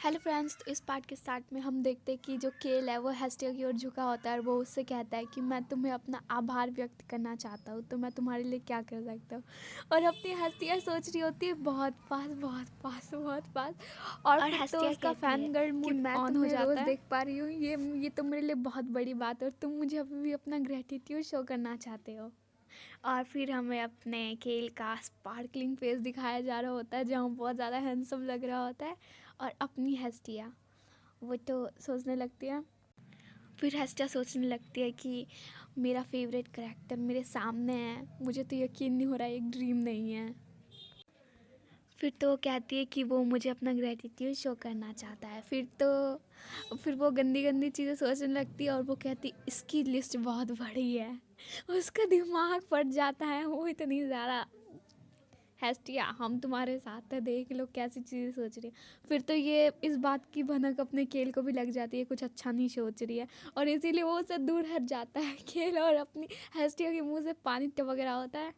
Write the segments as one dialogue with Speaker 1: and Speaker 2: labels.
Speaker 1: Hello friends, तो इस part के स्टार्ट में हम देखते हैं कि जो केल है वो हेस्टिया की ओर झुका होता है और वो उससे कहता है कि मैं तुम्हें अपना आभार व्यक्त करना चाहता हूँ, तो मैं तुम्हारे लिए क्या कर सकता हूँ। और अपनी हेस्टिया सोच रही होती है बहुत पास बहुत पास बहुत पास। और फिर तो
Speaker 2: हेस्टिया
Speaker 1: उसका
Speaker 2: कहती है
Speaker 1: फैन गर्ल
Speaker 2: कि
Speaker 1: मूड
Speaker 2: मैं
Speaker 1: ऑन हो
Speaker 2: तुम्हें
Speaker 1: जाता
Speaker 2: रोज
Speaker 1: है।
Speaker 2: देख पा रही हूँ,
Speaker 1: ये तो मेरे लिए बहुत बड़ी बात है और तुम मुझे अभी भी अपना ग्रेटिट्यूड शो करना चाहते हो। और फिर हमें अपने केल का स्पार्कलिंग फेस दिखाया जा रहा होता है जहाँ बहुत ज़्यादा हैंडसम लग रहा होता है। और अपनी हेस्टिया वो तो सोचने लगती है, फिर हेस्टिया सोचने लगती है कि मेरा फेवरेट करेक्टर मेरे सामने है, मुझे तो यकीन नहीं हो रहा है, एक ड्रीम नहीं है। फिर तो वो कहती है कि वो मुझे अपना ग्रेटिट्यूड शो करना चाहता है। फिर वो गंदी गंदी चीज़ें सोचने लगती है और वो कहती इसकी लिस्ट बहुत बड़ी है। उसका दिमाग फट जाता है, वो इतनी ज़्यादा हेस्टिया हम तुम्हारे साथ है, देख लो कैसी चीज़ें सोच रही है। फिर तो ये इस बात की भनक अपने खेल को भी लग जाती है, कुछ अच्छा नहीं सोच रही है और इसीलिए वो उससे दूर हट जाता है खेल और अपनी हेस्टिया के मुंह से पानी टपक रहा होता है।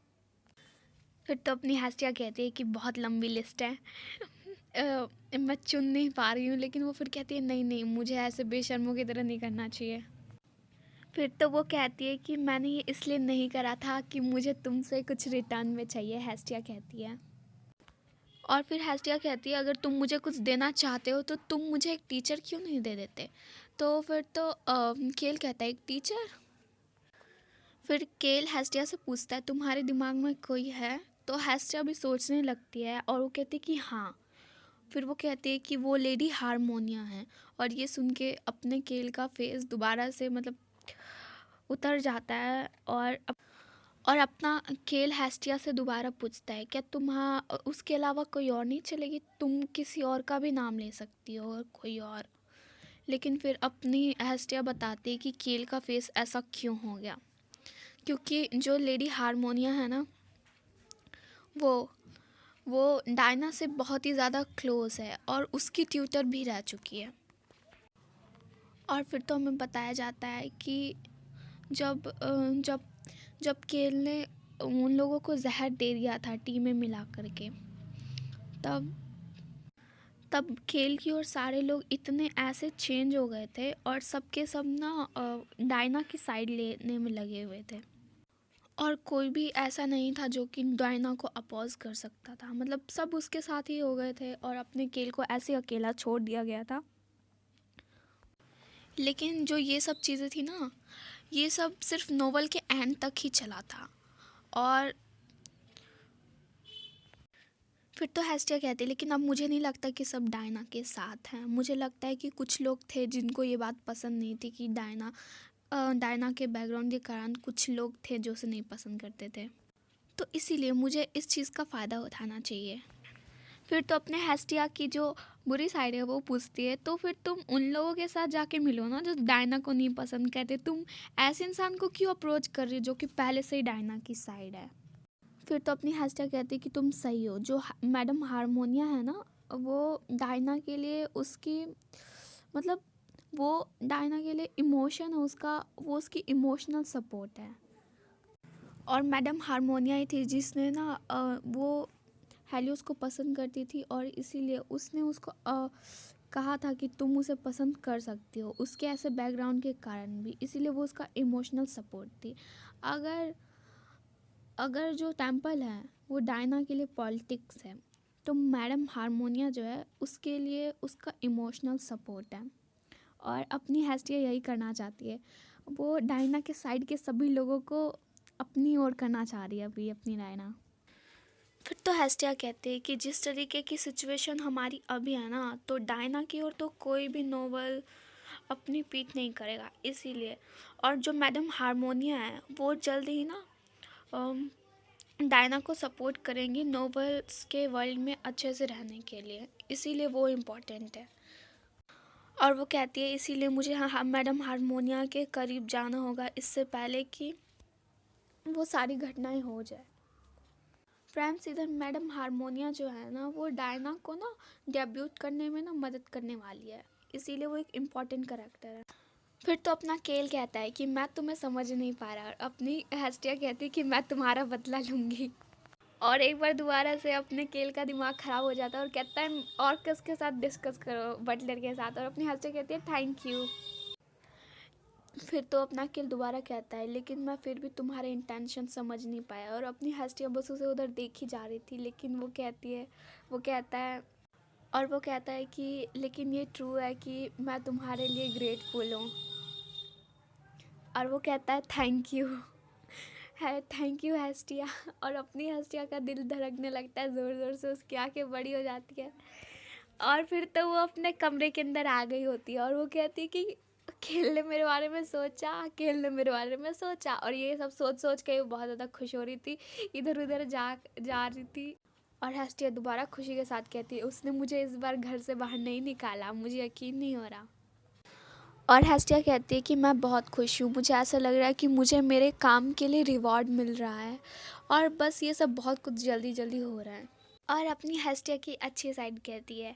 Speaker 1: फिर तो अपनी हेस्टिया कहती है कि बहुत लंबी लिस्ट है, मैं चुन नहीं पा रही हूँ, लेकिन वो फिर कहती है नहीं नहीं, मुझे ऐसे बेशर्मों की तरह नहीं करना चाहिए। फिर तो वो कहती है कि मैंने ये इसलिए नहीं करा था कि मुझे तुमसे कुछ रिटर्न में चाहिए, हेस्टिया कहती है। और फिर हेस्टिया कहती है अगर तुम मुझे कुछ देना चाहते हो तो तुम मुझे एक टीचर क्यों नहीं दे देते। तो फिर तो केल कहता है एक टीचर। फिर केल हेस्टिया से पूछता है तुम्हारे दिमाग में कोई है। तो हेस्टिया भी सोचने लगती है और वो कहती है कि हाँ। फिर वो कहती है कि वो लेडी हारमोनिया है। और ये सुन के अपने केल का फेस दोबारा से मतलब उतर जाता है और अपना केल हेस्टिया से दोबारा पूछता है क्या तुम्हारा उसके अलावा कोई और नहीं चलेगी, तुम किसी और का भी नाम ले सकती हो और कोई और। लेकिन फिर अपनी हेस्टिया बताती है कि केल का फेस ऐसा क्यों हो गया, क्योंकि जो लेडी हारमोनिया है ना, वो वो डायना से बहुत ही ज़्यादा क्लोज है और उसकी ट्यूटर भी रह चुकी है। और फिर तो हमें बताया जाता है कि जब जब जब केल ने उन लोगों को जहर दे दिया था टी में मिला करके, तब तब खेल की और सारे लोग इतने ऐसे चेंज हो गए थे और सबके सब ना डायना की साइड लेने में लगे हुए थे। और कोई भी ऐसा नहीं था जो कि डायना को अपोज कर सकता था, मतलब सब उसके साथ ही हो गए थे और अपने केल को ऐसे अकेला छोड़ दिया गया था। लेकिन जो ये सब चीज़ें थी ना, ये सब सिर्फ नोवेल के एंड तक ही चला था। और फिर तो हेस्टिया कहती है लेकिन अब मुझे नहीं लगता कि सब डायना के साथ हैं, मुझे लगता है कि कुछ लोग थे जिनको ये बात पसंद नहीं थी कि डायना के बैकग्राउंड के कारण कुछ लोग थे जो उसे नहीं पसंद करते थे, तो इसीलिए मुझे इस चीज़ का फ़ायदा उठाना चाहिए। फिर तो अपने हेस्टिया की जो बुरी साइड है वो पूछती है तो फिर तुम उन लोगों के साथ जाके मिलो ना जो डायना को नहीं पसंद करते, तुम ऐसे इंसान को क्यों अप्रोच कर रही हो जो कि पहले से ही डायना की साइड है। फिर तो अपनी हेस्टिया कहती है कि तुम सही हो, जो मैडम हारमोनिया है ना, वो डायना के लिए उसकी मतलब वो डायना के लिए इमोशन है उसका, वो उसकी इमोशनल सपोर्ट है। और मैडम हारमोनिया ही थी जिसने ना वो हेलियोस को पसंद करती थी और इसीलिए उसने उसको कहा था कि तुम उसे पसंद कर सकती हो उसके ऐसे बैकग्राउंड के कारण भी, इसीलिए वो उसका इमोशनल सपोर्ट थी। अगर अगर जो टेम्पल है वो डायना के लिए पॉलिटिक्स है, तो मैडम हारमोनिया जो है उसके लिए उसका इमोशनल सपोर्ट है। और अपनी हेस्टिया यही करना चाहती है, वो डायना के साइड के सभी लोगों को अपनी ओर करना चाह रही है अभी अपनी डायना। फिर तो हेस्टिया कहते हैं कि जिस तरीके की सिचुएशन हमारी अभी है ना, तो डायना की ओर तो कोई भी नोवेल अपनी पीठ नहीं करेगा, इसीलिए। और जो मैडम हारमोनिया है वो जल्द ही ना डायना को सपोर्ट करेंगी नोवेल्स के वर्ल्ड में अच्छे से रहने के लिए, इसीलिए वो इम्पोर्टेंट है। और वो कहती है इसीलिए मुझे मैडम हारमोनिया के करीब जाना होगा इससे पहले कि वो सारी घटनाएं हो जाए। फ्रेंड्स, इधर मैडम हारमोनिया जो है ना वो डायना को ना डेब्यूट करने में ना मदद करने वाली है, इसीलिए वो एक इम्पॉर्टेंट करेक्टर है। फिर तो अपना केल कहता है कि मैं तुम्हें समझ नहीं पा रहा, और अपनी हेस्टिया कहती है कि मैं तुम्हारा बदला लूँगी। और एक बार दोबारा से अपने केल का दिमाग ख़राब हो जाता है और कहता है और किसके साथ डिस्कस करो, बटलर के साथ, और अपनी हंसते कहती है थैंक यू। फिर तो अपना केल दोबारा कहता है लेकिन मैं फिर भी तुम्हारे इंटेंशन समझ नहीं पाया, और अपनी हस्तियाँ बस उसे उधर देखी जा रही थी, लेकिन वो कहता है और वो कहता है कि लेकिन ये ट्रू है कि मैं तुम्हारे लिए ग्रेटफुल हूँ। और वो कहता है थैंक यू है, थैंक यू हस्तिया। और अपनी हस्तिया का दिल धड़कने लगता है ज़ोर ज़ोर से, उसकी आंखें बड़ी हो जाती है। और फिर तो वो अपने कमरे के अंदर आ गई होती है और वो कहती है कि खेल ने मेरे बारे में सोचा, खेल ने मेरे बारे में सोचा, और ये सब सोच सोच के वो बहुत ज़्यादा खुश हो रही थी, इधर उधर जा रही थी। और हस्तिया दोबारा खुशी के साथ कहती है उसने मुझे इस बार घर से बाहर नहीं निकाला, मुझे यकीन नहीं हो रहा। और हस्तिया कहती है कि मैं बहुत खुश हूँ, मुझे ऐसा लग रहा है कि मुझे मेरे काम के लिए रिवॉर्ड मिल रहा है, और बस ये सब बहुत कुछ जल्दी जल्दी हो रहा है। और अपनी हस्तिया की अच्छी साइड कहती है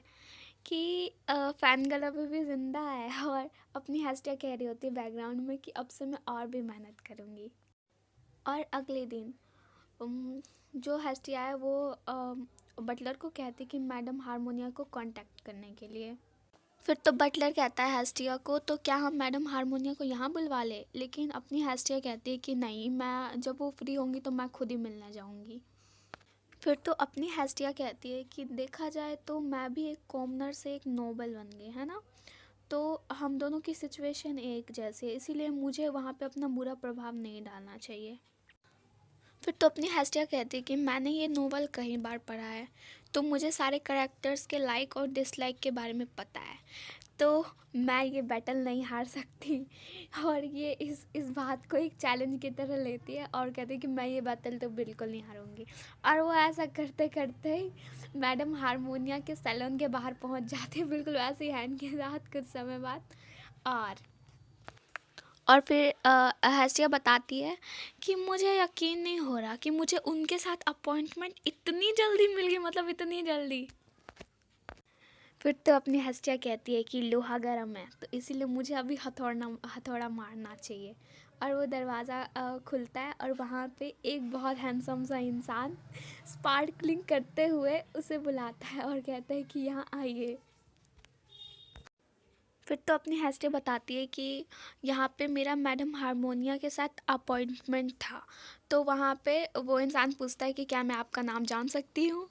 Speaker 1: कि फ़ैन गला भी ज़िंदा है, और अपनी हस्तिया कह रही होती है बैकग्राउंड में कि अब से मैं और भी मेहनत करूँगी। और अगले दिन जो हस्तिया है वो बटलर को कहती कि मैडम हारमोनिया को कांटेक्ट करने के लिए। फिर तो बटलर कहता है हस्तिया को तो क्या हम मैडम हारमोनिया को यहाँ बुलवा ले, लेकिन अपनी हस्तिया कहती है कि नहीं, मैं जब वो फ्री होंगी तो मैं खुद ही मिलने जाऊँगी। फिर तो अपनी हस्तिया कहती है कि देखा जाए तो मैं भी एक कॉमनर से एक नोबल बन गई, है ना, तो हम दोनों की सिचुएशन एक जैसी है, इसीलिए मुझे वहाँ पे अपना बुरा प्रभाव नहीं डालना चाहिए। फिर तो अपनी हस्तिया कहती है कि मैंने ये नोवेल कई बार पढ़ा है, तो मुझे सारे कैरेक्टर्स के लाइक और डिसलाइक के बारे में पता है, तो मैं ये बैटल नहीं हार सकती। और ये इस बात को एक चैलेंज की तरह लेती है और कहती है कि मैं ये बैटल तो बिल्कुल नहीं हारूंगी। और वो ऐसा करते करते ही मैडम हारमोनिया के सैलून के बाहर पहुंच जाती है, बिल्कुल वैसे ही हैंड के साथ कुछ समय बाद। और फिर हस्तिया बताती है कि मुझे यकीन नहीं हो रहा कि मुझे उनके साथ अपॉइंटमेंट इतनी जल्दी मिल गई, मतलब इतनी जल्दी। फिर तो अपनी हस्तिया कहती है कि लोहा गर्म है, तो इसीलिए मुझे अभी हथौड़ा मारना चाहिए। और वो दरवाज़ा खुलता है और वहाँ पे एक बहुत हैंडसम सा इंसान स्पार्कलिंग करते हुए उसे बुलाता है और कहता है कि यहाँ आइए। फिर तो अपनी हस्तिया बताती है कि यहाँ पे मेरा मैडम हारमोनिया के साथ अपॉइंटमेंट था, तो वहाँ पे वो इंसान पूछता है कि क्या मैं आपका नाम जान सकती हूँ।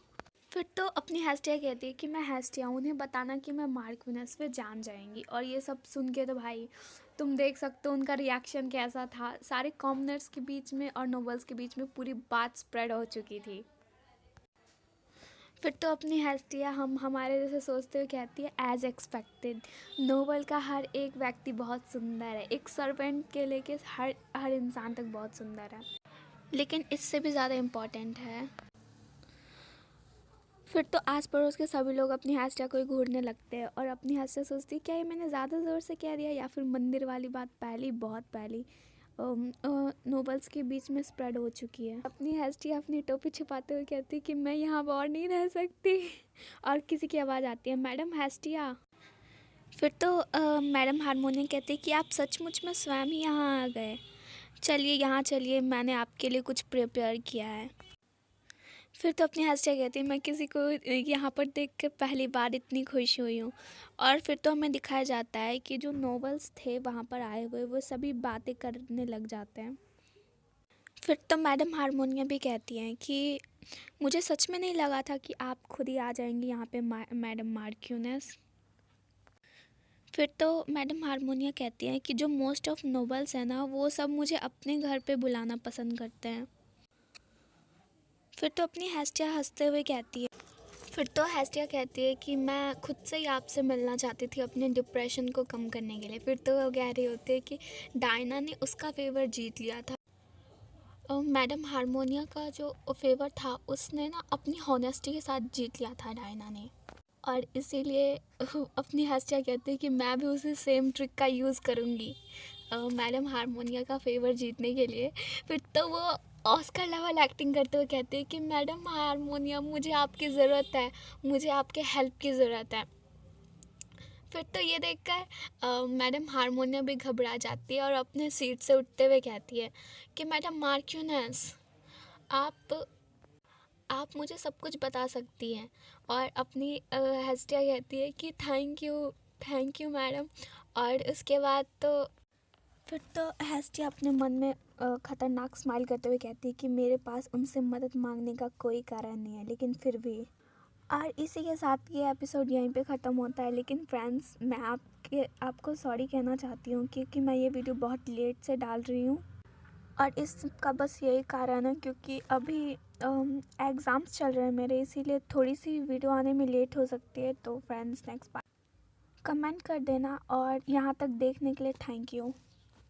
Speaker 1: फिर तो अपनी हस्तिया कहती है कि मैं हस्तिया हूँ, उन्हें बताना कि मैं मार्क्विनस पे जान जाएंगी। और ये सब सुन के तो भाई तुम देख सकते हो उनका रिएक्शन कैसा था, सारे कॉमनर्स के बीच में और नोबल्स के बीच में पूरी बात स्प्रेड हो चुकी थी। फिर तो अपनी हस्तिया हमारे जैसे सोचते हुए कहती है एज एक्सपेक्टेड नोबल का हर एक व्यक्ति बहुत सुंदर है, एक सर्वेंट के लेके हर इंसान तक बहुत सुंदर है, लेकिन इससे भी ज़्यादा इम्पॉर्टेंट है। फिर तो आस पड़ोस के सभी लोग अपनी हस्तिया को ही घूरने लगते हैं और अपनी हस्तिया सोचती है क्या ये मैंने ज़्यादा ज़ोर से कह दिया, या फिर मंदिर वाली बात बहुत पहली नोबल्स के बीच में स्प्रेड हो चुकी है। अपनी हस्तिया अपनी टोपी छुपाते हुए कहती है कि मैं यहाँ और नहीं रह सकती। और किसी की आवाज़ आती है मैडम हस्तिया। फिर तो मैडम हारमोनियम कहती है कि आप सचमुच में स्वयं ही यहाँ आ गए, चलिए यहाँ चलिए, मैंने आपके लिए कुछ प्रिपेयर किया है। फिर तो अपनी हस्तिया कहती है मैं किसी को यहाँ पर देख कर पहली बार इतनी खुश हुई हूँ। और फिर तो हमें दिखाया जाता है कि जो नोबल्स थे वहाँ पर आए हुए वो सभी बातें करने लग जाते हैं। फिर तो मैडम हारमोनिया भी कहती हैं कि मुझे सच में नहीं लगा था कि आप खुद ही आ जाएंगी यहाँ पे मैडम मार्क्यूनेस। फिर तो मैडम हारमोनिया कहती हैं कि जो मोस्ट ऑफ नोबल्स हैं ना वो सब मुझे अपने घर पे बुलाना पसंद करते हैं। फिर तो अपनी हस्तिया हंसते हुए कहती है फिर तो हस्तिया कहती है कि मैं खुद से ही आपसे मिलना चाहती थी अपने डिप्रेशन को कम करने के लिए। फिर तो वो कह रही होती है कि डायना ने उसका फेवर जीत लिया था। मैडम हारमोनिया का जो फेवर था उसने ना अपनी हॉनेस्टी के साथ जीत लिया था डायना ने, और इसीलिए अपनी हस्तिया कहती है कि मैं भी उसी सेम ट्रिक का यूज़ करूँगी मैडम हारमोनिया का फेवर जीतने के लिए। फिर तो वो ऑस्कर लेवल एक्टिंग करते हुए कहते हैं कि मैडम हारमोनियम मुझे आपकी ज़रूरत है, मुझे आपके हेल्प की ज़रूरत है। फिर तो ये देखकर मैडम हारमोनियम भी घबरा जाती है और अपने सीट से उठते हुए कहती है कि मैडम मार्क्यूनेस आप मुझे सब कुछ बता सकती हैं। और अपनी हेस्टिया कहती है कि थैंक यू मैडम। और उसके बाद तो फिर तो हेस्टिया अपने मन में ख़तरनाक स्माइल करते हुए कहती है कि मेरे पास उनसे मदद मांगने का कोई कारण नहीं है, लेकिन फिर भी। और इसी के साथ ये एपिसोड यहीं पे ख़त्म होता है। लेकिन फ्रेंड्स, मैं आपको सॉरी कहना चाहती हूँ क्योंकि मैं ये वीडियो बहुत लेट से डाल रही हूँ। और इसका बस यही कारण है क्योंकि अभी एग्ज़ाम्स चल रहे हैं मेरे, इसीलिए थोड़ी सी वीडियो आने में लेट हो सकती है। तो फ्रेंड्स, नेक्स्ट बार कमेंट कर देना, और यहाँ तक देखने के लिए थैंक यू।